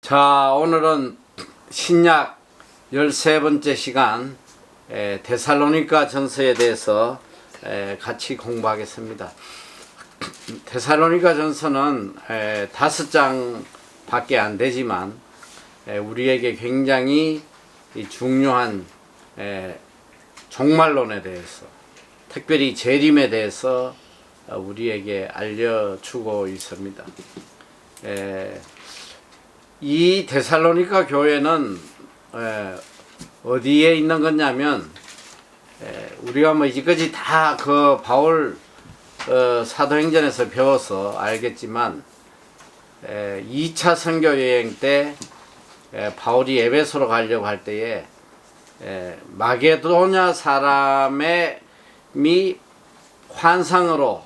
자, 오늘은 신약 13번째 시간 데살로니가 전서에 대해서 같이 공부하겠습니다. 데살로니가 전서는 5장 밖에 안 되지만 우리에게 굉장히 중요한 종말론에 대해서, 특별히 재림에 대해서 우리에게 알려주고 있습니다. 이 데살로니가 교회는 어디에 있는 거냐면, 우리가 뭐 이제까지 다 그 바울 사도행전에서 배워서 알겠지만, 2차 선교 여행 때 바울이 에베소로 가려고 할 때에 마게도냐 사람의 환상으로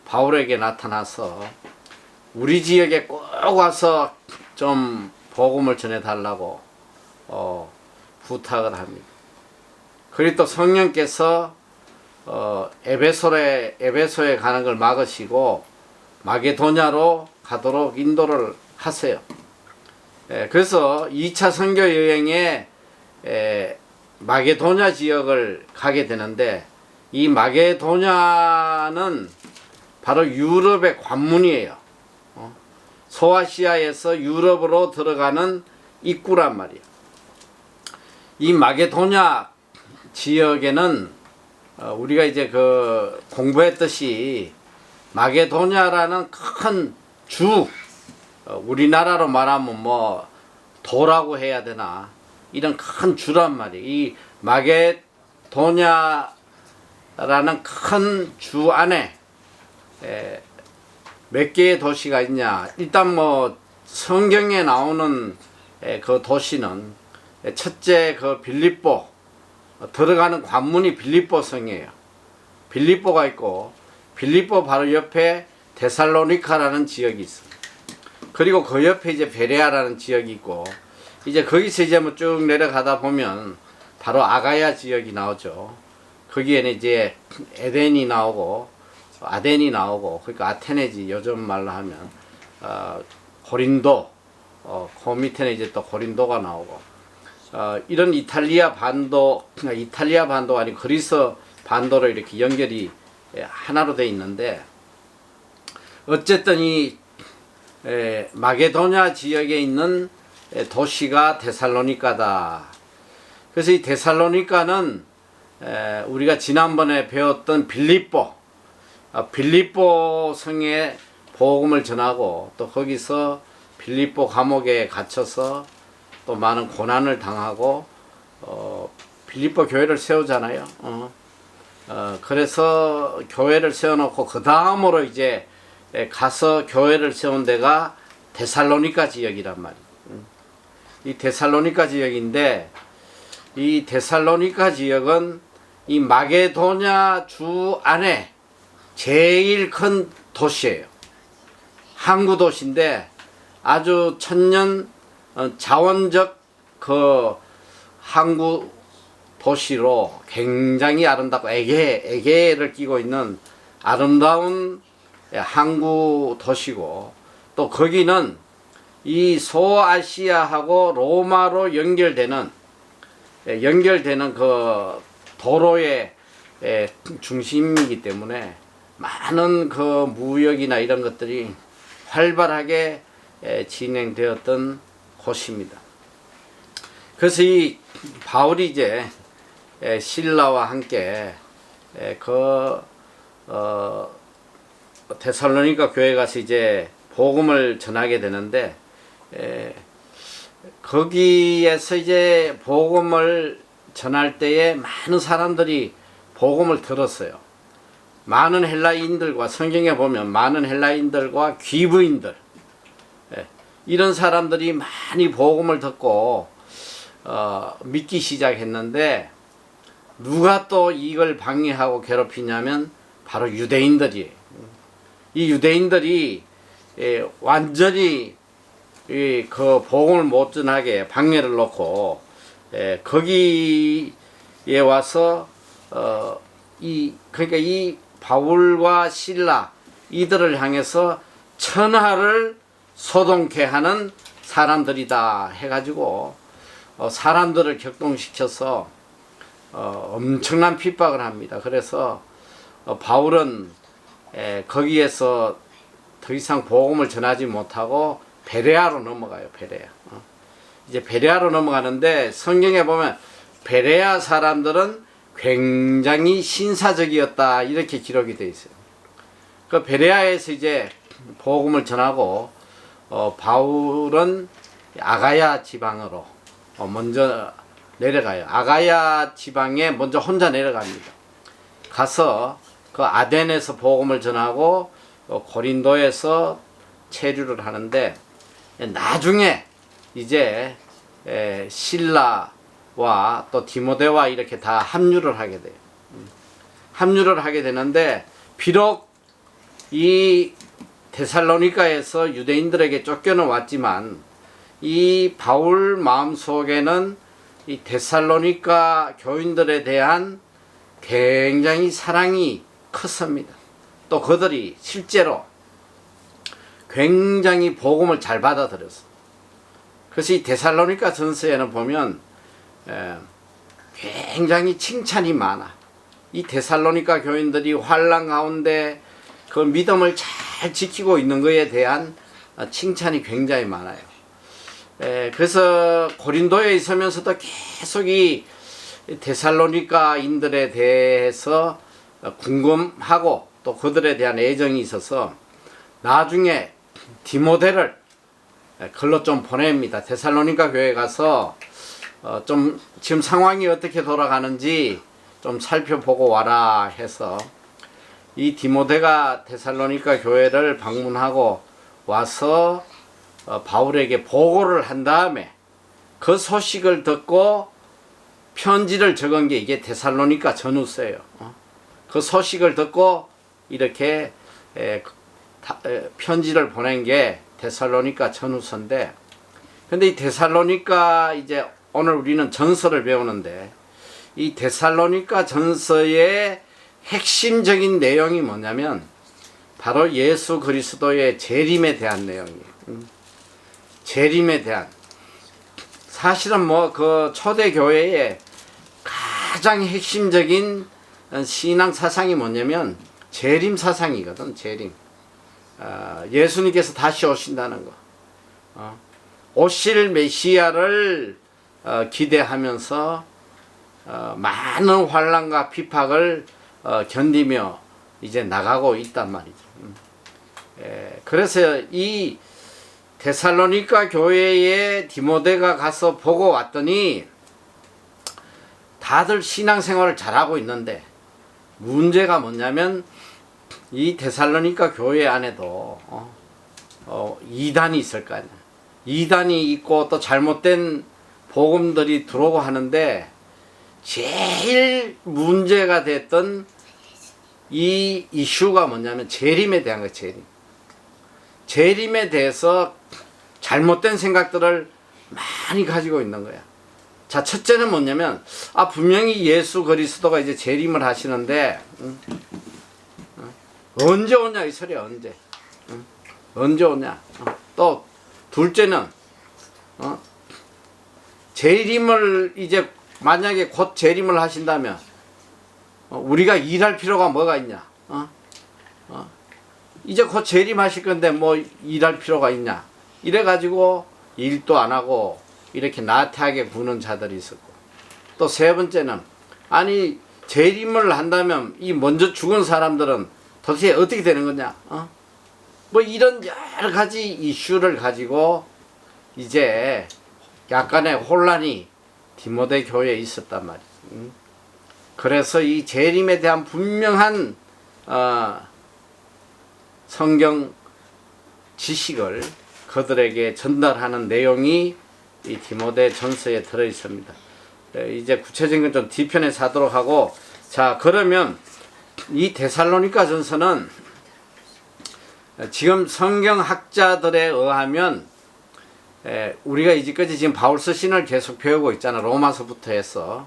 바울에게 나타나서 우리 지역에 꼭 와서 좀 복음을 전해달라고 부탁을 합니다. 그리고 또 성령께서 에베소에 가는 걸 막으시고 마게도냐로 가도록 인도를 하세요. 그래서 2차 선교 여행에 마게도냐 지역을 가게 되는데, 이 마게도냐는 바로 유럽의 관문이에요. 소아시아에서 유럽으로 들어가는 입구란 말이에요. 이 마게도냐 지역에는 우리가 이제 그 공부했듯이 마게도냐라는 큰 주, 우리나라로 말하면 뭐 도라고 해야 되나, 이런 큰 주란 말이에요. 이 마게도냐라는 큰 주 안에 몇 개의 도시가 있냐. 일단 뭐 성경에 나오는 그 도시는, 첫째 그 빌립보, 들어가는 관문이 빌립보 성이에요. 빌립보가 있고, 빌립보 바로 옆에 데살로니카라는 지역이 있습니다. 그리고 그 옆에 이제 베레아라는 지역이 있고, 이제 거기서 이제 뭐 쭉 내려가다 보면 바로 아가야 지역이 나오죠. 거기에는 이제 에덴이 나오고 아덴이 나오고, 그러니까 아테네지 요즘 말로 하면 고린도, 그 밑에는 이제 또 고린도가 나오고, 이런 이탈리아 반도가 아니고 그리스 반도로 이렇게 연결이 하나로 돼 있는데, 어쨌든 이 마게도냐 지역에 있는 도시가 데살로니가다. 그래서 이 데살로니가는 우리가 지난번에 배웠던 빌립보 성에 복음을 전하고, 또 거기서 빌립보 감옥에 갇혀서 또 많은 고난을 당하고 빌립보 교회를 세우잖아요. 그래서 교회를 세워놓고 그 다음으로 이제 가서 교회를 세운 데가 데살로니가 지역이란 말이에요. 이 데살로니가 지역인데, 이 데살로니가 지역은 이 마게도냐 주 안에 제일 큰 도시예요. 항구 도시인데 아주 천년 자원적 그 항구 도시로 굉장히 아름답고 에게를 끼고 있는 아름다운 항구 도시고, 또 거기는 이 소아시아하고 로마로 연결되는 그 도로의 중심이기 때문에 많은 그 무역이나 이런 것들이 활발하게 진행되었던 곳입니다. 그래서 이 바울이 이제 실라와 함께 데살로니가 교회 가서 이제 복음을 전하게 되는데, 거기에서 이제 복음을 전할 때에 많은 사람들이 복음을 들었어요. 많은 헬라인들과, 성경에 보면 많은 헬라인들과 귀부인들, 이런 사람들이 많이 복음을 듣고 믿기 시작했는데, 누가 또 이걸 방해하고 괴롭히냐면 바로 유대인들이에요. 이 유대인들이 완전히 그 복음을 못 전하게 방해를 놓고, 거기에 와서 그러니까 이 바울과 실라 이들을 향해서 천하를 소동케 하는 사람들이다 해가지고 사람들을 격동시켜서 엄청난 핍박을 합니다. 그래서 바울은 거기에서 더 이상 복음을 전하지 못하고 베레아로 넘어가요. 베레아. 이제 베레아로 넘어가는데 성경에 보면 베레아 사람들은 굉장히 신사적이었다 이렇게 기록이 되어 있어요. 그 베레아에서 이제 복음을 전하고 바울은 아가야 지방으로 먼저 내려가요. 아가야 지방에 먼저 혼자 내려갑니다. 가서 그 아덴에서 복음을 전하고 고린도에서 체류를 하는데 나중에 이제 실라와 또 디모데와 이렇게 다 합류를 하게 돼요. 합류를 하게 되는데 비록 이 데살로니가에서 유대인들에게 쫓겨는 왔지만 이 바울 마음속에는 이 데살로니가 교인들에 대한 굉장히 사랑이 컸습니다. 또 그들이 실제로 굉장히 복음을 잘 받아들였어. 그래서 이 데살로니가 전서에는 보면 굉장히 칭찬이 많아. 이 데살로니가 교인들이 환난 가운데 그 믿음을 잘 지키고 있는 것에 대한 칭찬이 굉장히 많아요. 그래서 고린도에 있으면서도 계속 이 데살로니가인들에 대해서 궁금하고 또 그들에 대한 애정이 있어서 나중에 디모데를 글로 좀 보냅니다. 데살로니가 교회 가서 좀 지금 상황이 어떻게 돌아가는지 좀 살펴보고 와라 해서 이 디모데가 데살로니가 교회를 방문하고 와서 바울에게 보고를 한 다음에 그 소식을 듣고 편지를 적은 게 이게 데살로니가 전후서예요. 그 소식을 듣고 이렇게 편지를 보낸 게 데살로니가 전후서인데, 근데 이 데살로니가 이제 오늘 우리는 전서를 배우는데 이 데살로니가 전서의 핵심적인 내용이 뭐냐면 바로 예수 그리스도의 재림에 대한 내용이에요. 재림에 대한, 사실은 뭐 그 초대 교회의 가장 핵심적인 신앙 사상이 뭐냐면 재림 사상이거든. 재림. 예수님께서 다시 오신다는 거. 오실 메시아를 기대하면서 많은 환난과 핍박을 견디며 이제 나가고 있단 말이죠. 그래서 이 데살로니가 교회에 디모데가 가서 보고 왔더니 다들 신앙생활을 잘하고 있는데 문제가 뭐냐면 이 데살로니가 교회 안에도 이단이 있을 거 아니야. 이단이 있고 또 잘못된 복음들이 들어오고 하는데 제일 문제가 됐던 이 이슈가 뭐냐면 재림에 대한 거예요. 재림. 재림에 대해서 잘못된 생각들을 많이 가지고 있는 거야. 자, 첫째는 뭐냐면 분명히 예수 그리스도가 이제 재림을 하시는데 언제 오냐 이 소리야. 언제 오냐. 또 둘째는 재림을 이제 만약에 곧 재림을 하신다면 우리가 일할 필요가 뭐가 있냐. 이제 곧 재림하실 건데 뭐 일할 필요가 있냐. 이래가지고 일도 안 하고 이렇게 나태하게 구는 자들이 있었고, 또 세 번째는 아니 재림을 한다면 이 먼저 죽은 사람들은 도대체 어떻게 되는 거냐. 뭐 이런 여러 가지 이슈를 가지고 이제 약간의 혼란이 디모데 교회에 있었단 말이지. 그래서 이 재림에 대한 분명한 성경 지식을 그들에게 전달하는 내용이 이 디모데 전서에 들어 있습니다. 이제 구체적인 건 좀 뒤편에서 하도록 하고, 자, 그러면 이 데살로니가 전서는 지금 성경학자들에 의하면 우리가 이제까지 지금 바울서 신을 계속 배우고 있잖아. 로마서부터 해서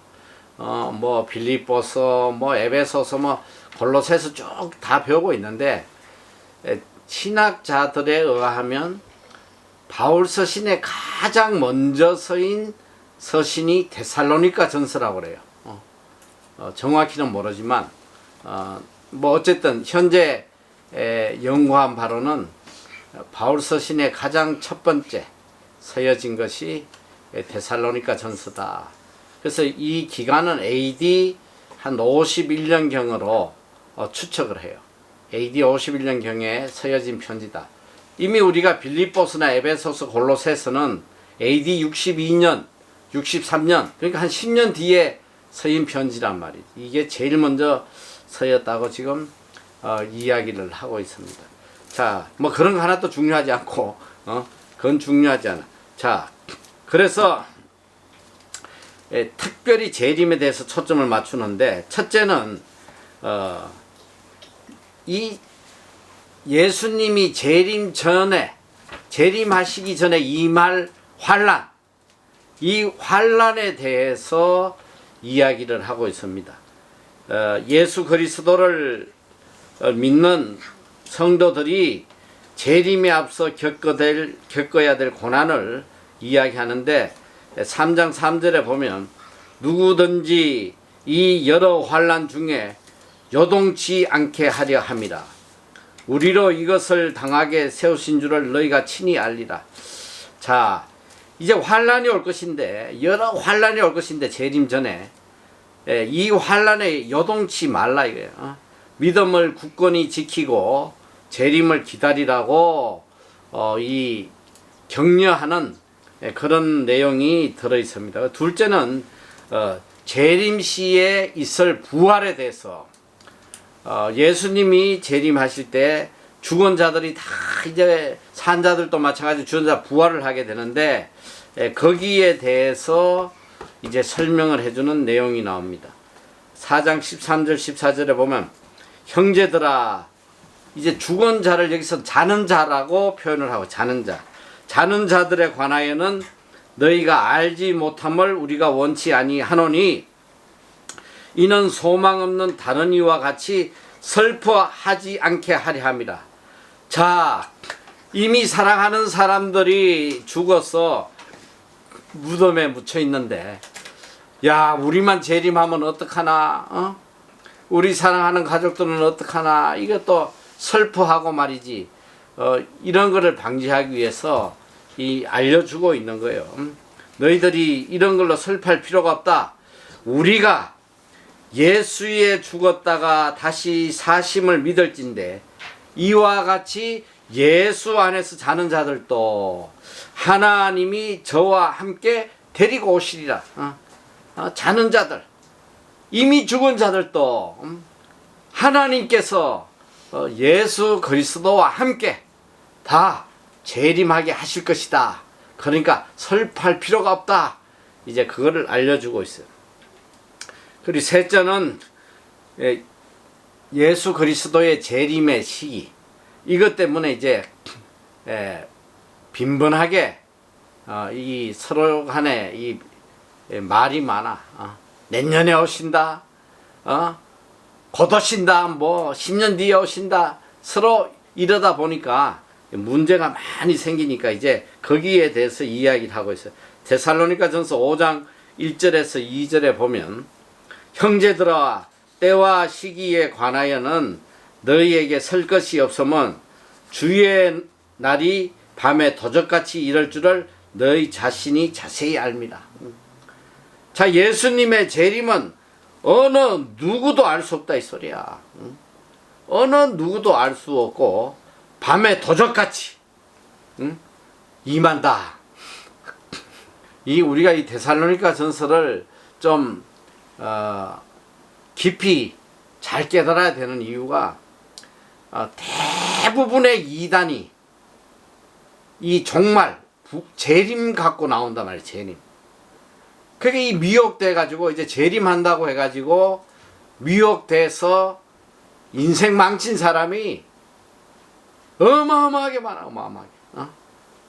뭐 빌립보서, 뭐 에베소서, 뭐 골로새서 쭉 다 배우고 있는데 신학자들에 의하면 바울 서신에 가장 먼저 쓰인 서신이 데살로니가 전서라고 그래요. 정확히는 모르지만 뭐 어쨌든 현재 연구한 바로는 바울 서신의 가장 첫 번째 서여진 것이 데살로니가 전서다. 그래서 이 기간은 AD 한 51년경으로 추측을 해요. AD 51년경에 서여진 편지다. 이미 우리가 빌립보서나 에베소서, 골로새서는 AD 62년, 63년, 그러니까 한 10년 뒤에 서인 편지란 말이지. 이게 제일 먼저 서였다고 지금 이야기를 하고 있습니다. 자, 뭐 그런 거 하나도 중요하지 않고, 그건 중요하지 않아. 자, 그래서 특별히 재림에 대해서 초점을 맞추는데, 첫째는 이 예수님이 재림하시기 전에 임할 환난, 이 환난에 대해서 이야기를 하고 있습니다. 예수 그리스도를 믿는 성도들이 재림에 앞서 겪어야 될 고난을 이야기하는데, 3장 3절에 보면 누구든지 이 여러 환난 중에 요동치 않게 하려 함이라. 우리로 이것을 당하게 세우신 줄을 너희가 친히 알리라. 자, 이제 환난이 올 것인데, 여러 환난이 올 것인데, 재림 전에 이 환난에 요동치 말라 이거예요. 믿음을 굳건히 지키고 재림을 기다리라고 이 격려하는 그런 내용이 들어 있습니다. 둘째는 재림 시에 있을 부활에 대해서, 예수님이 재림하실 때 죽은 자들이 다 이제 산 자들도 마찬가지로 죽은 자 부활을 하게 되는데, 거기에 대해서 이제 설명을 해주는 내용이 나옵니다. 4장 13절 14절에 보면 형제들아, 이제 죽은 자를 여기서 자는 자라고 표현을 하고, 자는 자들에 관하여는 너희가 알지 못함을 우리가 원치 아니하노니 이는 소망 없는 다른 이와 같이 슬퍼하지 않게 하려 함이라. 자, 이미 사랑하는 사람들이 죽어서 무덤에 묻혀 있는데, 야, 우리만 재림하면 어떡하나, 우리 사랑하는 가족들은 어떡하나, 이것도 슬퍼하고 말이지. 이런 거를 방지하기 위해서 알려주고 있는 거예요. 너희들이 이런 걸로 슬퍼할 필요가 없다. 우리가 예수에 죽었다가 다시 사심을 믿을진데, 이와 같이 예수 안에서 자는 자들도 하나님이 저와 함께 데리고 오시리라. 자는 자들, 이미 죽은 자들도 하나님께서 예수 그리스도와 함께 다 재림하게 하실 것이다. 그러니까 슬퍼할 필요가 없다. 이제 그거를 알려주고 있어요. 그리고 셋째는 예수 그리스도의 재림의 시기, 이것 때문에 이제 빈번하게 이 서로 간에 이 말이 많아. 내년에 오신다, 곧 오신다, 뭐 10년 뒤에 오신다, 서로 이러다 보니까 문제가 많이 생기니까 이제 거기에 대해서 이야기를 하고 있어요. 데살로니가 전서 5장 1절에서 2절에 보면 형제들아, 때와 시기에 관하여는 너희에게 설 것이 없으면 주의 날이 밤에 도적같이 이럴 줄을 너희 자신이 자세히 압니다. 자, 예수님의 재림은 어느 누구도 알 수 없다 이 소리야. 어느 누구도 알 수 없고 밤에 도적같이 임한다. 우리가 이 데살로니가 전서를 좀 깊이 잘 깨달아야 되는 이유가, 대부분의 이단이 이 종말 재림 갖고 나온단 말이에요. 재림. 그게 이 미혹돼 가지고 이제 재림한다고 해 가지고 미혹돼서 인생 망친 사람이 어마어마하게 많아. 어마어마하게.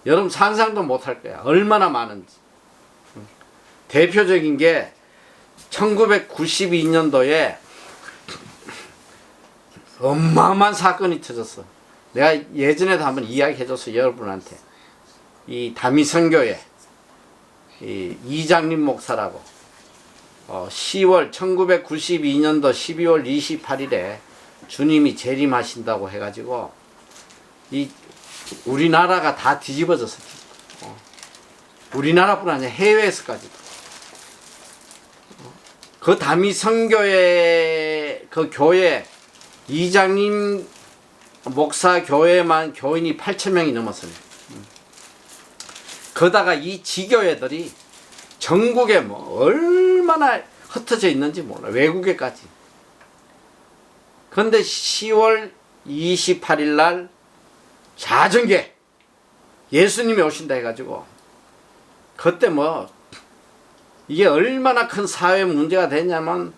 여러분 상상도 못할 거야. 얼마나 많은지. 대표적인 게 1992년도에 어마어마한 사건이 터졌어. 내가 예전에도 한번 이야기해줬어, 여러분한테. 이 다미선교회 이 이장림 목사라고 1992년도 12월 28일에 주님이 재림하신다고 해가지고 이 우리나라가 다 뒤집어졌어. 우리나라뿐 아니라 해외에서까지도. 그 다미선교회 그 교회 이장님 목사 교회만 교인이 8,000명이 넘었습니다. 거다가 이 지교회들이 전국에 뭐 얼마나 흩어져 있는지 몰라. 외국에까지. 그런데 10월 28일 날 자정계 예수님이 오신다 해가지고 그때 뭐 이게 얼마나 큰 사회 문제가 됐냐면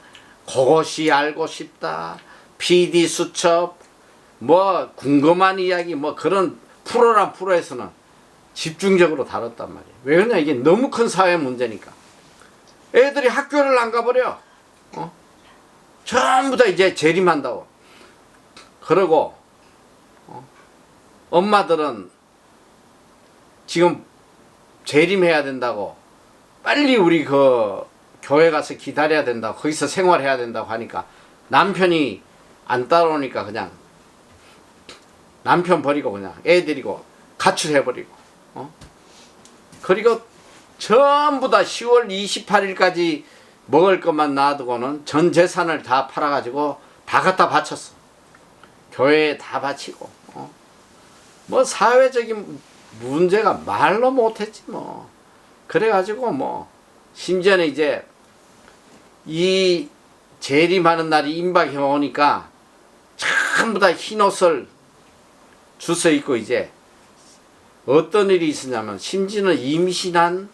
그것이 알고 싶다, PD 수첩, 뭐 궁금한 이야기 뭐 그런 프로란 프로에서는 집중적으로 다뤘단 말이에요. 왜 그러냐, 이게 너무 큰 사회 문제니까. 애들이 학교를 안 가버려. 전부 다 이제 재림한다고. 그러고 엄마들은 지금 재림해야 된다고 빨리 우리 그 교회 가서 기다려야 된다고, 거기서 생활해야 된다고 하니까 남편이 안 따라오니까 그냥 남편 버리고 그냥 애 데리고 가출해버리고 그리고 전부 다 10월 28일까지 먹을 것만 놔두고는 전 재산을 다 팔아가지고 다 갖다 바쳤어. 교회에 다 바치고 뭐 사회적인 문제가 말로 못했지 뭐. 그래가지고 뭐 심지어는 이제 이 재림하는 날이 임박해 오니까 전부 다 흰옷을 주워 입고 이제 어떤 일이 있었냐면 심지어는 임신한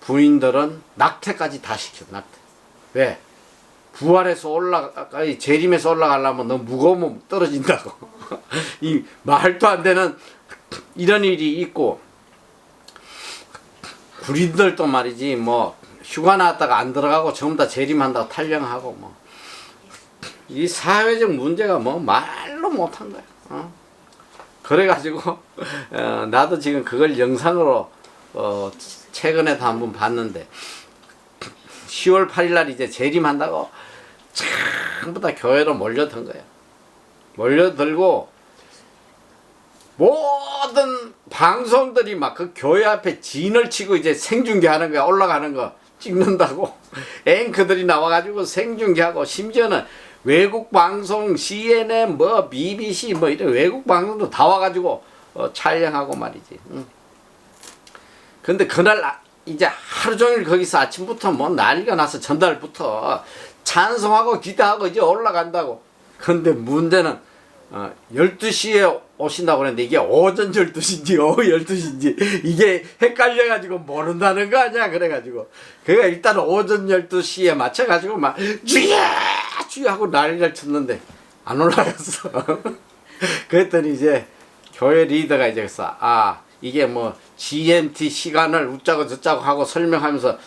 부인들은 낙태까지 다 시켜. 낙태. 왜? 부활해서 재림해서 올라가려면 너무 무거우면 떨어진다고. 이 말도 안 되는 이런 일이 있고, 구린들도 말이지 뭐 휴가 나왔다가 안 들어가고 전부 다 재림한다고 탈령하고 뭐 이 사회적 문제가 뭐 말로 못한 거야. 그래가지고 나도 지금 그걸 영상으로 최근에도 한번 봤는데 10월 8일 날 이제 재림한다고 전부 다 교회로 몰려든 거야. 몰려들고 모든 방송들이 막 그 교회 앞에 진을 치고 이제 생중계하는 거야. 올라가는 거 찍는다고 앵커들이 나와가지고 생중계하고, 심지어는 외국 방송 CNN 뭐 BBC 뭐 이런 외국 방송도 다 와가지고 촬영하고 말이지. 근데 그날 이제 하루 종일 거기서 아침부터 뭐 난리가 나서 전날부터 찬송하고 기도하고 이제 올라간다고. 근데 문제는 12시에 오신다고 그랬는데 이게 오전 12시인지 오후 12시인지 이게 헷갈려가지고 모른다는 거 아니야. 그래가지고 그가 일단 오전 12시에 맞춰가지고 막 주야 주야 하고 난리를 쳤는데 안 올라갔어. 그랬더니 이제 교회 리더가 이제 그래서 이게 뭐 GMT 시간을 웃자고 저짜고 하고 설명하면서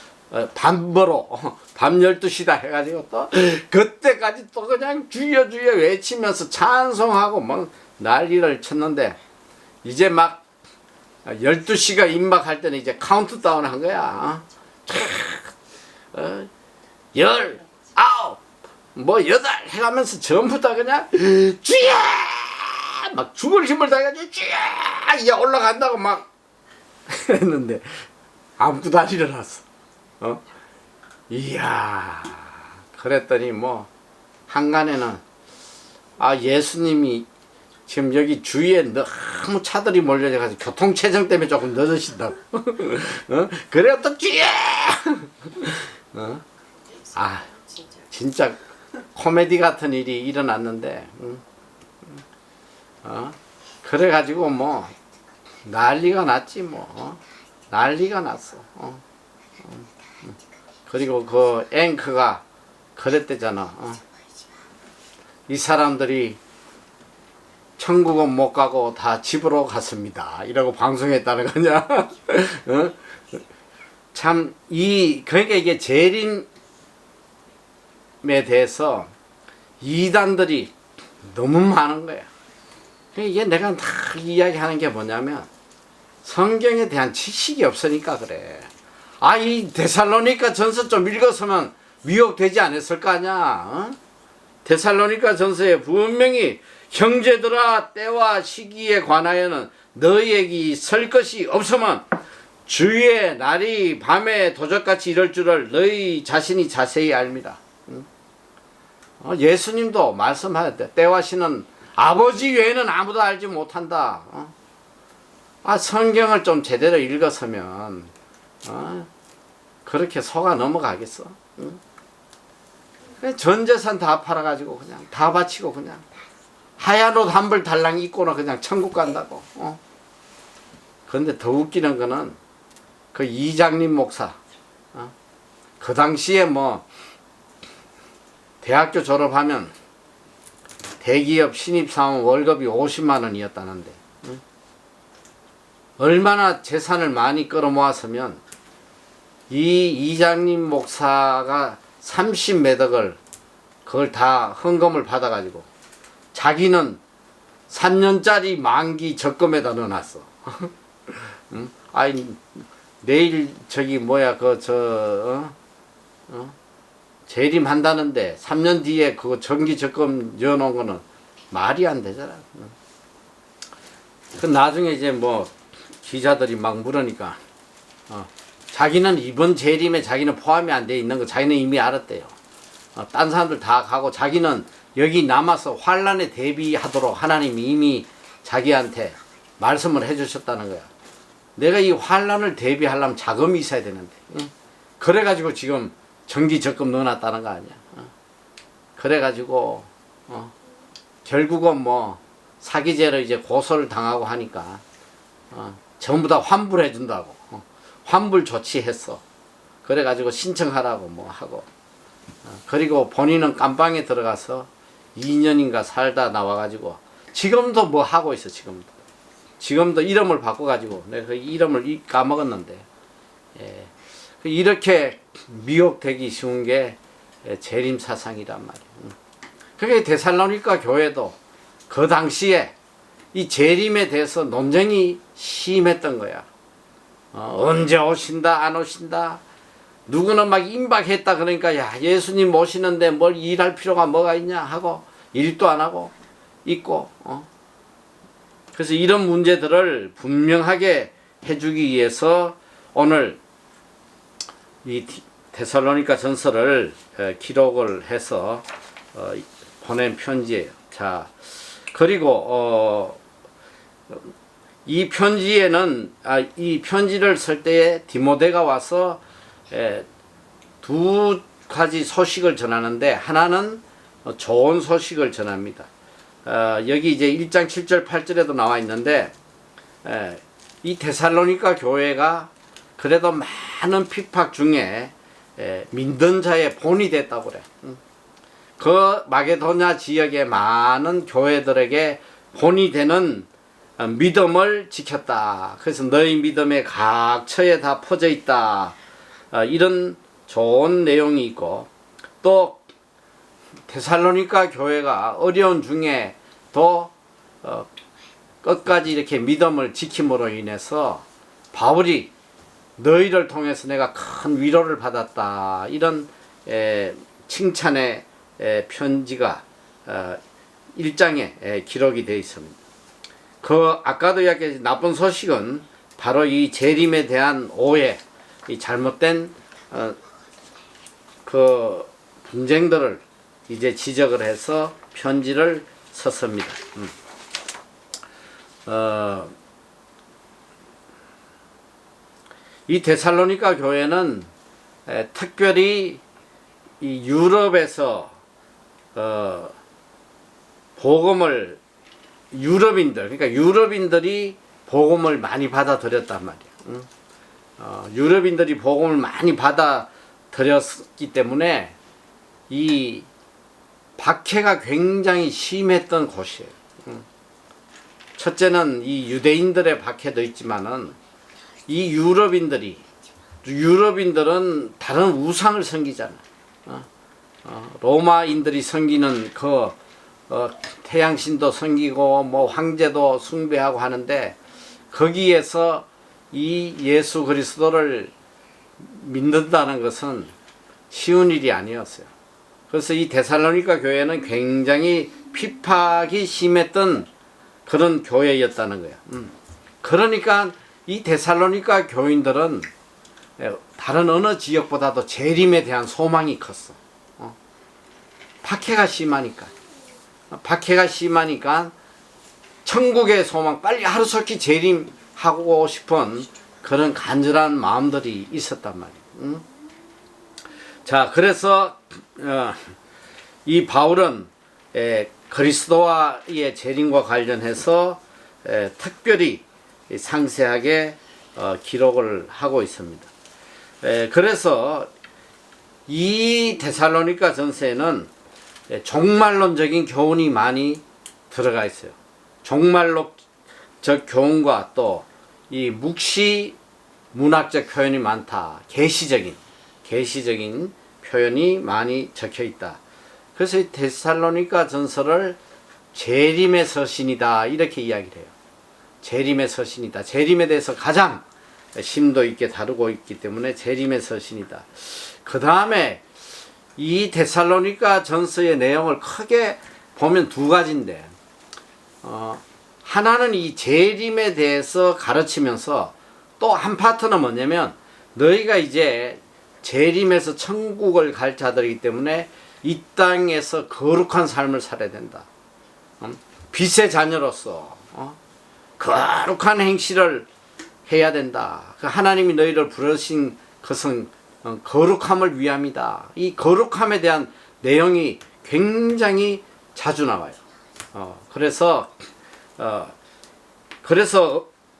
밤으로 밤 12시다 해가지고 또 그때까지 또 그냥 주여 주여 외치면서 찬송하고 뭐 난리를 쳤는데, 이제 막 12시가 임박할 때는 이제 카운트다운 한 거야. 19 뭐 8 해가면서 전부 다 그냥 주여 막 죽을 힘을 다해가지고 주여 이제 올라간다고 막 했는데 아무도 안 일어났어. 이야, 그랬더니 뭐 한간에는 예수님이 지금 여기 주위에 너무 차들이 몰려져가지고 교통체증 때문에 조금 늦으신다고. 그래야 또 주여. 진짜 코미디 같은 일이 일어났는데, 그래가지고 뭐 난리가 났지 뭐. 난리가 났어. 그리고 그 앵커가 그랬대잖아. 이 사람들이 천국은 못 가고 다 집으로 갔습니다. 이라고 방송했다는 거냐. 참 그러니까 이게 재림에 대해서 이단들이 너무 많은 거야. 이게 내가 다 이야기하는 게 뭐냐면 성경에 대한 지식이 없으니까 그래. 아, 이 데살로니가 전서 좀 읽었으면 미혹되지 않았을 거 아니야. 어? 데살로니가 전서에 분명히 형제들아 때와 시기에 관하여는 너희에게 설 것이 없으면 주의 날이 밤에 도적같이 이럴 줄을 너희 자신이 자세히 압니다. 예수님도 말씀하셨대. 때와 시는 아버지 외에는 아무도 알지 못한다. 아, 성경을 좀 제대로 읽었으면 그렇게 속아 넘어가겠어. 전 재산 다 팔아가지고 그냥 다 바치고 그냥 하얀 옷 한 벌 달랑 입고는 그냥 천국 간다고. 그런데 더 웃기는 거는 그 이장림 목사, 그 당시에 뭐 대학교 졸업하면 대기업 신입사원 월급이 50만 원이었다는데, 얼마나 재산을 많이 끌어모았으면 이 이장림 목사가 30매덕을 그걸 다 헌금을 받아가지고 자기는 3년짜리 만기 적금에다 넣어놨어. 아니, 내일 저기 뭐야 재림한다는데 3년 뒤에 그거 정기 적금 넣어놓은 거는 말이 안 되잖아. 그 나중에 이제 뭐 기자들이 막 물으니까 자기는 이번 재림에 자기는 포함이 안 돼 있는 거 자기는 이미 알았대요. 딴 사람들 다 가고 자기는 여기 남아서 환란에 대비하도록 하나님이 이미 자기한테 말씀을 해주셨다는 거야. 내가 이 환란을 대비하려면 자금이 있어야 되는데, 그래가지고 지금 정기 적금 넣어놨다는 거 아니야. 그래가지고 결국은 뭐 사기죄로 이제 고소를 당하고 하니까 전부 다 환불해 준다고, 환불 조치했어. 그래가지고 신청하라고 뭐 하고, 그리고 본인은 깜방에 들어가서 2년인가 살다 나와가지고 지금도 뭐 하고 있어. 지금도 이름을 바꿔가지고 내가 그 이름을 까먹었는데, 이렇게 미혹되기 쉬운 게 재림 사상이란 말이야. 그게 데살로니가 교회도 그 당시에 이 재림에 대해서 논쟁이 심했던 거야. 언제 오신다 안 오신다. 누구는 막 임박했다. 그러니까 야, 예수님 오시는데 뭘 일할 필요가 뭐가 있냐 하고 일도 안 하고 있고. 그래서 이런 문제들을 분명하게 해주기 위해서 오늘 이 데살로니가 전서를 기록을 해서 보낸 편지예요. 자, 그리고 이 편지에는 이 편지를 쓸 때에 디모데가 와서 두 가지 소식을 전하는데, 하나는 좋은 소식을 전합니다. 여기 이제 1장 7절 8절에도 나와 있는데, 이 데살로니가 교회가 그래도 많은 핍박 중에 믿는 자의 본이 됐다고 그래. 그 마게도냐 지역의 많은 교회들에게 본이 되는 믿음을 지켰다. 그래서 너희 믿음의 각 처에 다 퍼져 있다. 이런 좋은 내용이 있고, 또 데살로니가 교회가 어려운 중에 또 끝까지 이렇게 믿음을 지킴으로 인해서 바울이 너희를 통해서 내가 큰 위로를 받았다. 이런 칭찬의 편지가 1장에 기록이 되어 있습니다. 그 아까도 이야기했던 나쁜 소식은 바로 이 재림에 대한 오해, 이 잘못된 그 분쟁들을 이제 지적을 해서 편지를 썼습니다. 이 데살로니가 교회는 특별히 이 유럽에서 복음을 그러니까 유럽인들이 복음을 많이 받아들였단 말이야. 유럽인들이 복음을 많이 받아들였기 때문에 이 박해가 굉장히 심했던 곳이에요. 첫째는 이 유대인들의 박해도 있지만은 이 유럽인들은 다른 우상을 섬기잖아. 로마인들이 섬기는 그 태양신도 섬기고 뭐 황제도 숭배하고 하는데, 거기에서 이 예수 그리스도를 믿는다는 것은 쉬운 일이 아니었어요. 그래서 이 데살로니가 교회는 굉장히 핍박이 심했던 그런 교회였다는 거예요. 그러니까 이 데살로니가 교인들은 다른 어느 지역보다도 재림에 대한 소망이 컸어. 박해가 심하니까 천국의 소망, 빨리 하루속히 재림하고 싶은 그런 간절한 마음들이 있었단 말이에요. 자, 그래서 이 바울은 그리스도와의 재림과 관련해서 특별히 상세하게 기록을 하고 있습니다. 그래서 이 데살로니가 전서에는 종말론적인 교훈이 많이 들어가 있어요. 종말론적 교훈과 또 이 묵시 문학적 표현이 많다. 계시적인 표현이 많이 적혀 있다. 그래서 이 데살로니가 전서를 재림의 서신이다 이렇게 이야기를 해요. 재림의 서신이다. 재림에 대해서 가장 심도 있게 다루고 있기 때문에 재림의 서신이다. 그 다음에 이 데살로니가 전서의 내용을 크게 보면 두 가지인데, 하나는 이 재림에 대해서 가르치면서 또 한 파트는 뭐냐면, 너희가 이제 재림에서 천국을 갈 자들이기 때문에 이 땅에서 거룩한 삶을 살아야 된다. 빛의 자녀로서 거룩한 행실을 해야 된다. 하나님이 너희를 부르신 것은 거룩함을 위함이다. 이 거룩함에 대한 내용이 굉장히 자주 나와요. 그래서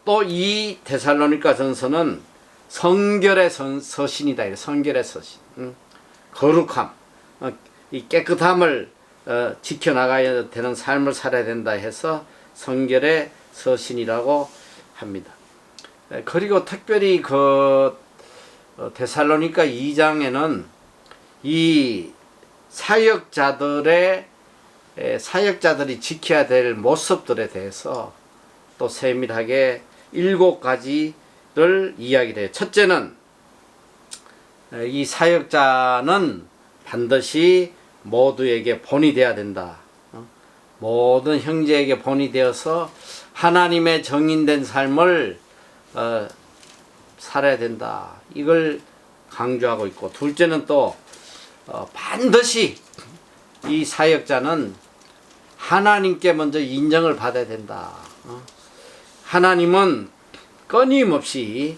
또 이 데살로니가 전서는 성결의 서신이다. 성결의 서신. 거룩함, 이 깨끗함을 지켜나가야 되는 삶을 살아야 된다 해서 성결의 서신이라고 합니다. 그리고 특별히 데살로니가 2장에는 이 사역자들이 지켜야 될 모습들에 대해서 또 세밀하게 7가지를 이야기를 해요. 첫째는 이 사역자는 반드시 모두에게 본이 되어야 된다. 모든 형제에게 본이 되어서 하나님의 정인된 삶을 살아야 된다. 이걸 강조하고 있고, 둘째는 또 반드시 이 사역자는 하나님께 먼저 인정을 받아야 된다. 하나님은 끊임없이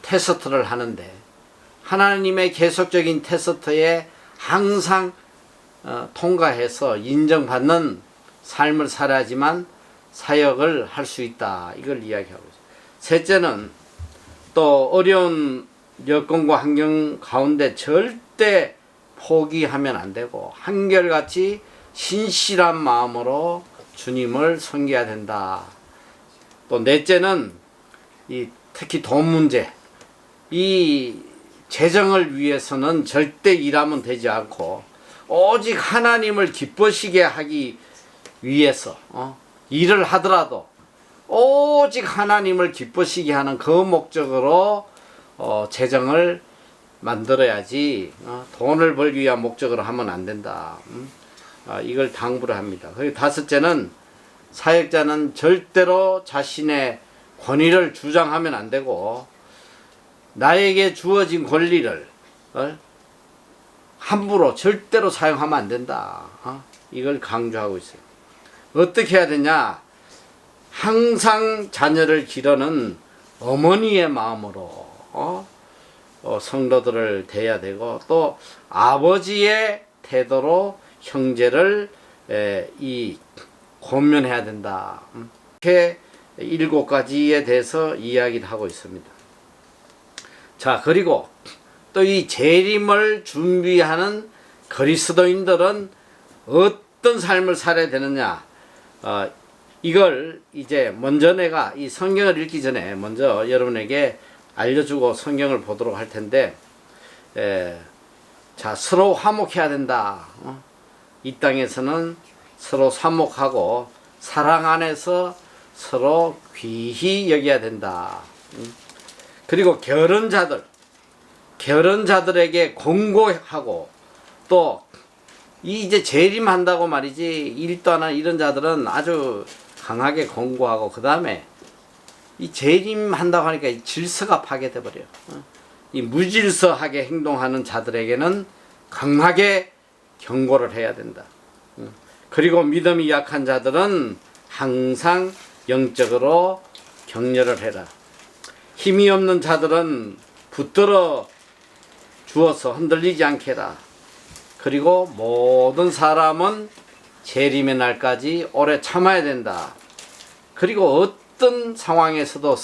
테스트를 하는데, 하나님의 계속적인 테스트에 항상 통과해서 인정받는 삶을 살아야지만 사역을 할 수 있다. 이걸 이야기하고 있어요. 셋째는 또 어려운 여건과 환경 가운데 절대 포기하면 안 되고 한결같이 신실한 마음으로 주님을 섬겨야 된다. 또 넷째는 특히 돈 문제, 이 재정을 위해서는 절대 일하면 되지 않고 오직 하나님을 기쁘시게 하기 위해서 일을 하더라도 오직 하나님을 기쁘시게 하는 그 목적으로 재정을 만들어야지 돈을 벌기 위한 목적으로 하면 안 된다. 이걸 당부를 합니다. 그리고 다섯째는 사역자는 절대로 자신의 권위를 주장하면 안 되고 나에게 주어진 권리를 함부로 절대로 사용하면 안 된다. 이걸 강조하고 있어요. 어떻게 해야 되냐? 항상 자녀를 기르는 어머니의 마음으로 성도들을 대해야 되고, 또 아버지의 태도로 형제를 권면해야 된다. 이렇게 7가지에 대해서 이야기를 하고 있습니다. 자, 그리고 또 이 재림을 준비하는 그리스도인들은 어떤 삶을 살아야 되느냐, 이걸 이제 먼저 내가 이 성경을 읽기 전에 먼저 여러분에게 알려주고 성경을 보도록 할 텐데, 자, 서로 화목해야 된다. 이 땅에서는 서로 화목하고 사랑 안에서 서로 귀히 여겨야 된다. 그리고 결혼자들에게 권고하고, 또 이제 재림한다고 말이지, 일도하는 이런 자들은 아주 강하게 권고하고, 그 다음에 이 재림한다고 하니까 이 질서가 파괴돼 버려요. 이 무질서하게 행동하는 자들에게는 강하게 경고를 해야 된다. 그리고 믿음이 약한 자들은 항상 영적으로 격려를 해라. 힘이 없는 자들은 붙들어 주어서 흔들리지 않게 해라. 그리고 모든 사람은 재림의 날까지 오래 참아야 된다. 그리고 어떤 상황에서도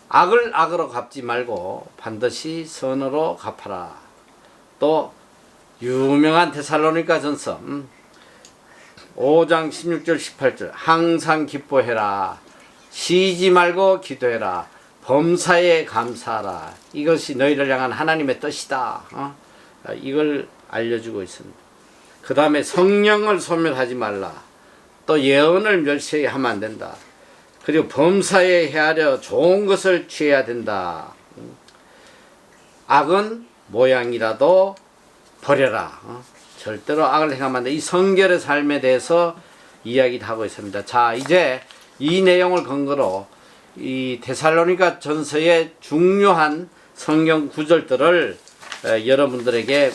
악을 악으로 갚지 말고 반드시 선으로 갚아라. 또 유명한 데살로니가전서 5장 16절 18절 항상 기뻐해라. 쉬지 말고 기도해라. 범사에 감사하라. 이것이 너희를 향한 하나님의 뜻이다. 이걸 알려주고 있습니다. 그 다음에 성령을 소멸하지 말라. 또 예언을 멸시하면 안 된다. 그리고 범사에 헤아려 좋은 것을 취해야 된다. 악은 모양이라도 버려라. 절대로 악을 행하면 안 돼. 이 성결의 삶에 대해서 이야기를 하고 있습니다. 자, 이제 이 내용을 근거로 이 데살로니가 전서의 중요한 성경 구절들을 여러분들에게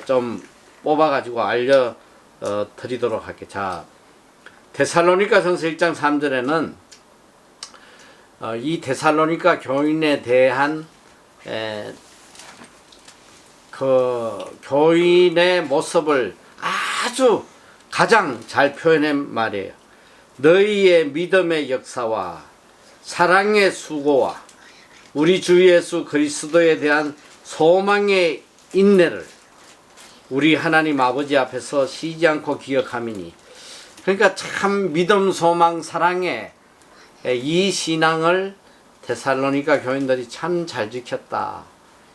좀 뽑아가지고 알려 드리도록 할게요. 자, 데살로니가 전서 1장 3절에는 이 데살로니가 교인에 대한 그 교인의 모습을 아주 가장 잘 표현한 말이에요. 너희의 믿음의 역사와 사랑의 수고와 우리 주 예수 그리스도에 대한 소망의 인내를 우리 하나님 아버지 앞에서 쉬지 않고 기억함이니. 그러니까 참 믿음, 소망, 사랑의 이 신앙을 데살로니가 교인들이 참 잘 지켰다.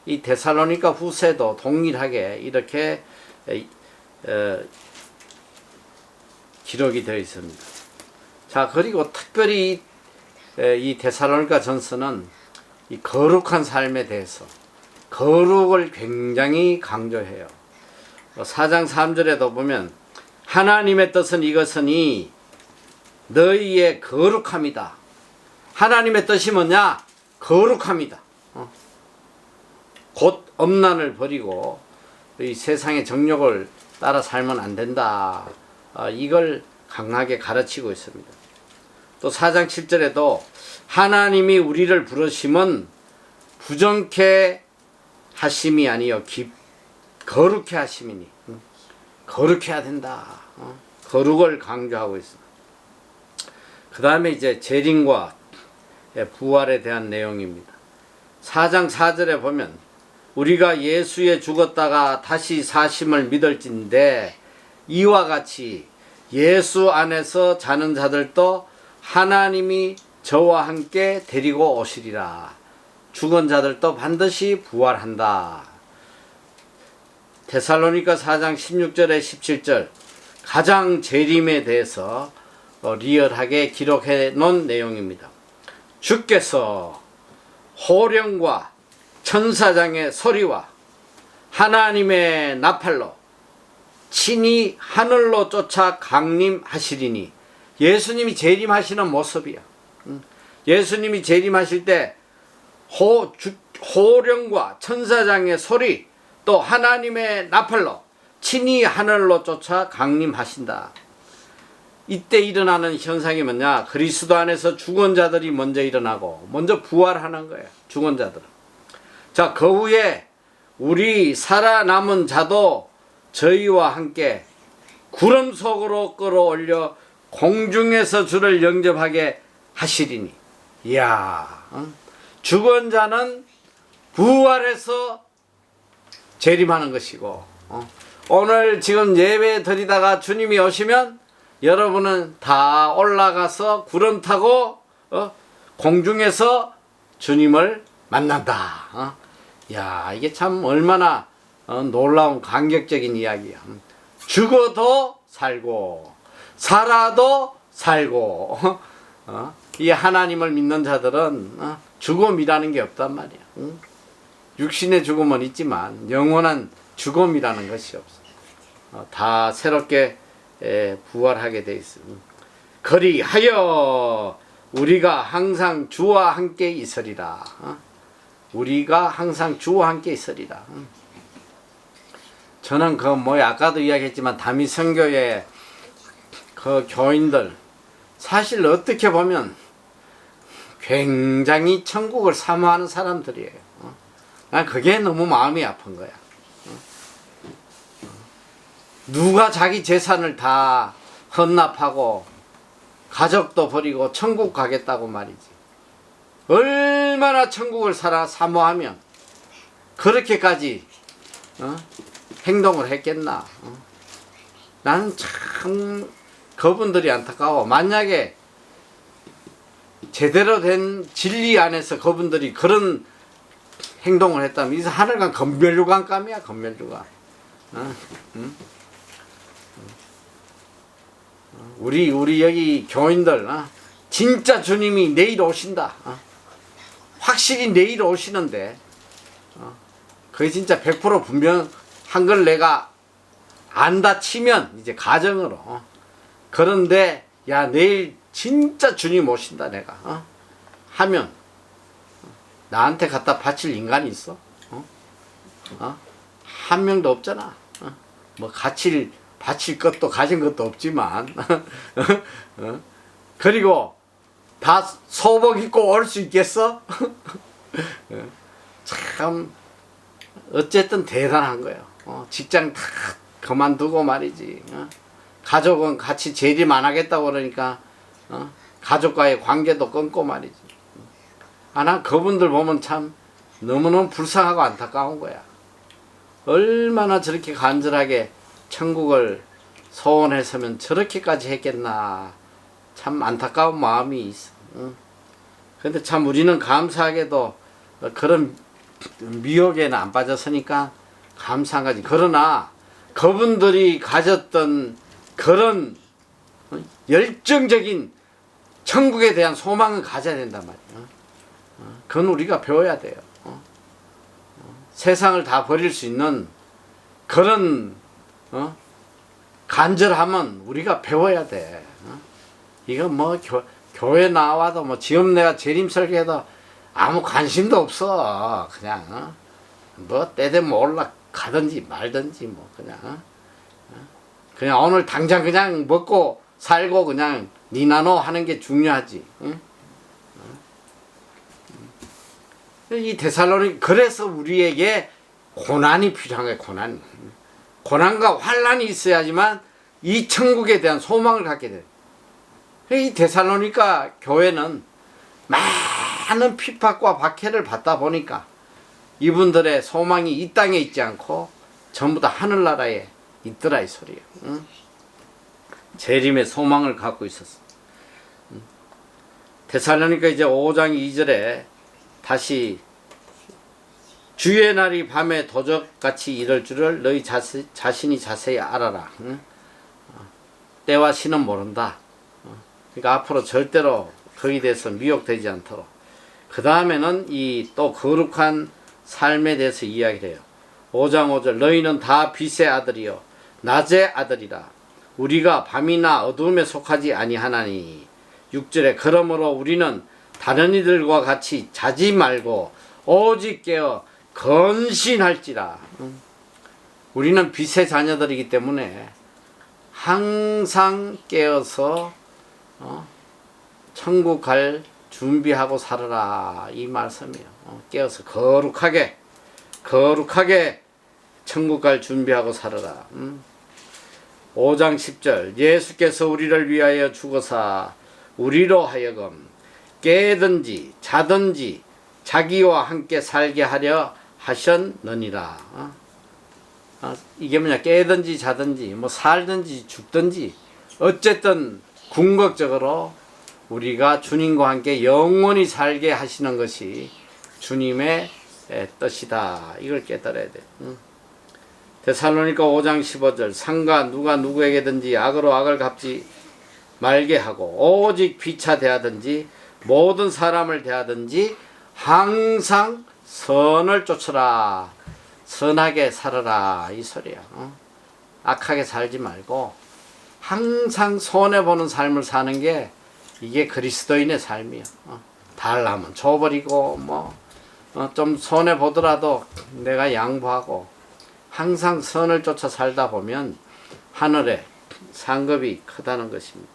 이 데살로니가 후세도 동일하게 이렇게 기록이 되어 있습니다. 자, 그리고 특별히 이 데살로니가 전서는 이 거룩한 삶에 대해서 거룩을 굉장히 강조해요. 4장 3절에도 보면 하나님의 뜻은 이것으니 너희의 거룩함이다. 하나님의 뜻이 뭐냐? 거룩함이다. 곧 엄난을 버리고 이 세상의 정욕을 따라 살면 안 된다. 이걸 강하게 가르치고 있습니다. 또 4장 7절에도 하나님이 우리를 부르심은 부정케 하심이 아니요 거룩케 하심이니. 거룩해야 된다. 거룩을 강조하고 있습니다. 그 다음에 이제 재림과 부활에 대한 내용입니다. 4장 4절에 보면 우리가 예수에 죽었다가 다시 사심을 믿을진데 이와 같이 예수 안에서 자는 자들도 하나님이 저와 함께 데리고 오시리라. 죽은 자들도 반드시 부활한다. 데살로니가 4장 16절에 17절 가장 재림에 대해서 리얼하게 기록해 놓은 내용입니다. 주께서 호령과 천사장의 소리와 하나님의 나팔로 친히 하늘로 쫓아 강림하시리니. 예수님이 재림하시는 모습이야. 예수님이 재림하실 때 호령과 천사장의 소리 또 하나님의 나팔로 친히 하늘로 쫓아 강림하신다. 이때 일어나는 현상이 뭐냐? 그리스도 안에서 죽은 자들이 먼저 일어나고 먼저 부활하는 거예요. 죽은 자들은. 자, 그 후에 우리 살아남은 자도 저희와 함께 구름 속으로 끌어올려 공중에서 주를 영접하게 하시리니. 이야, 죽은 자는 부활해서 재림하는 것이고, 오늘 지금 예배 드리다가 주님이 오시면 여러분은 다 올라가서 구름 타고 공중에서 주님을 만난다. 야, 이게 참 얼마나 놀라운 감격적인 이야기야. 죽어도 살고 살아도 살고 이 하나님을 믿는 자들은 죽음이라는 게 없단 말이야. 응? 육신의 죽음은 있지만 영원한 죽음이라는 것이 없어. 다 새롭게 부활하게 돼 있어. 그리하여 우리가 항상 주와 함께 있으리라. 우리가 항상 주와 함께 있으리라. 저는 아까도 이야기했지만 다미 선교회 그 교인들 사실 어떻게 보면 굉장히 천국을 사모하는 사람들이에요. 난 그게 너무 마음이 아픈 거야. 누가 자기 재산을 다 헌납하고 가족도 버리고 천국 가겠다고 말이지. 얼마나 천국을 사모하면 그렇게까지 행동을 했겠나. 나는 참 그분들이 안타까워. 만약에 제대로 된 진리 안에서 그분들이 그런 행동을 했다면 이 하늘간 건멸유관감이야. 건멸유관. 우리 여기 교인들 진짜 주님이 내일 오신다. 확실히 내일 오시는데 그게 진짜 100% 분명한 걸 내가 안다 치면 이제 가정으로 그런데 야 내일 진짜 주님 오신다 내가 하면 나한테 갖다 바칠 인간이 있어? 한 명도 없잖아. 뭐 바칠 것도 가진 것도 없지만 그리고 다 소복 입고 올 수 있겠어? 참 어쨌든 대단한 거예요. 직장 다 그만두고 말이지. 가족은 같이 재림 안 하겠다고 그러니까 가족과의 관계도 끊고 말이지. 난 그분들 보면 참 너무너무 불쌍하고 안타까운 거야. 얼마나 저렇게 간절하게 천국을 소원했으면 저렇게까지 했겠나. 참 안타까운 마음이 있어. 근데 참 우리는 감사하게도 그런 미혹에는 안 빠졌으니까 감사한 거지. 그러나 그분들이 가졌던 그런 열정적인 천국에 대한 소망을 가져야 된단 말이야. 그건 우리가 배워야 돼요. 세상을 다 버릴 수 있는 그런 간절함은 우리가 배워야 돼. 이거 교회 나와도 지금 내가 재림 설교해도 아무 관심도 없어. 그냥 때 되면 올라가든지 말든지 그냥 오늘 당장 그냥 먹고 살고 그냥 니나노 하는 게 중요하지. 이 데살로니 그래서 우리에게 고난이 필요한 거야. 고난과 환난이 있어야지만 이 천국에 대한 소망을 갖게 돼. 이 데살로니가 교회는 많은 핍박과 박해를 받다 보니까 이분들의 소망이 이 땅에 있지 않고 전부 다 하늘나라에 있더라 이 소리예요. 재림의 소망을 갖고 있었어. 데살로니가 이제 5장 2절에 다시 주의 날이 밤에 도적같이 이럴 줄을 너희 자신이 자세히 알아라. 때와 시는 모른다. 그러니까 앞으로 절대로 거기에 대해서 미혹되지 않도록. 그 다음에는 이 또 거룩한 삶에 대해서 이야기를 해요. 5장 5절 너희는 다 빛의 아들이요 낮의 아들이라. 우리가 밤이나 어두움에 속하지 아니하나니. 6절에 그러므로 우리는 다른 이들과 같이 자지 말고 오직 깨어 건신할지라. 우리는 빛의 자녀들이기 때문에 항상 깨어서 천국 갈 준비하고 살아라 이 말씀이에요. 깨어서 거룩하게 천국 갈 준비하고 살아라. 5장 10절 예수께서 우리를 위하여 죽어사 우리로 하여금 깨든지 자든지 자기와 함께 살게 하려 하셨느니라. 이게 뭐냐, 깨든지 자든지 살든지 죽든지 어쨌든 궁극적으로 우리가 주님과 함께 영원히 살게 하시는 것이 주님의 뜻이다. 이걸 깨달아야 돼. 데살로니가 5장 15절 상가 누가 누구에게든지 악으로 악을 갚지 말게 하고 오직 비차 대하든지 모든 사람을 대하든지 항상 선을 쫓으라. 선하게 살아라 이 소리야. 악하게 살지 말고 항상 손해보는 삶을 사는 게 이게 그리스도인의 삶이야. 달라면 줘버리고 좀 손해보더라도 내가 양보하고 항상 선을 쫓아 살다 보면 하늘에 상급이 크다는 것입니다.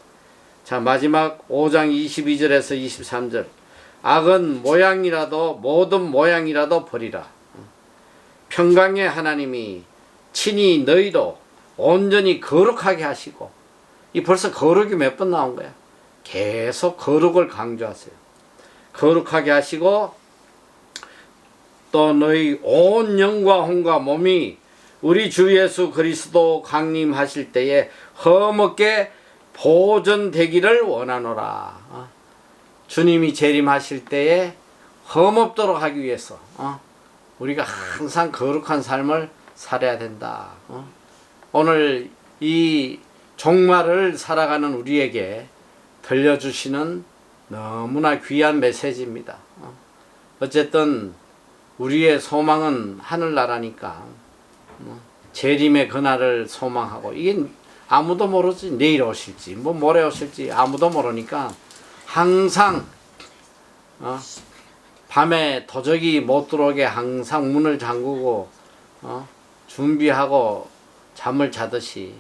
자, 마지막 5장 22절에서 23절. 악은 모든 모양이라도 버리라. 평강의 하나님이 친히 너희도 온전히 거룩하게 하시고, 이 벌써 거룩이 몇 번 나온 거야. 계속 거룩을 강조하세요. 거룩하게 하시고 또 너희 온 영과 혼과 몸이 우리 주 예수 그리스도 강림하실 때에 흠없게 보존되기를 원하노라. 주님이 재림하실 때에 흠없도록 하기 위해서 우리가 항상 거룩한 삶을 살아야 된다. 오늘 이 종말을 살아가는 우리에게 들려주시는 너무나 귀한 메시지입니다. 어쨌든 우리의 소망은 하늘나라니까 재림의 그날을 소망하고, 이게 아무도 모르지. 내일 오실지 모레 오실지 아무도 모르니까 항상 밤에 도적이 못 들어오게 항상 문을 잠그고 준비하고 잠을 자듯이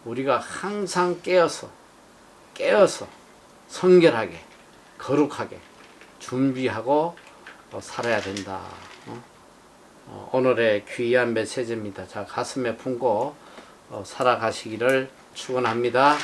우리가 항상 깨어서 성결하게 거룩하게 준비하고 살아야 된다. 오늘의 귀한 메시지입니다. 자, 가슴에 품고 살아가시기를 축원합니다.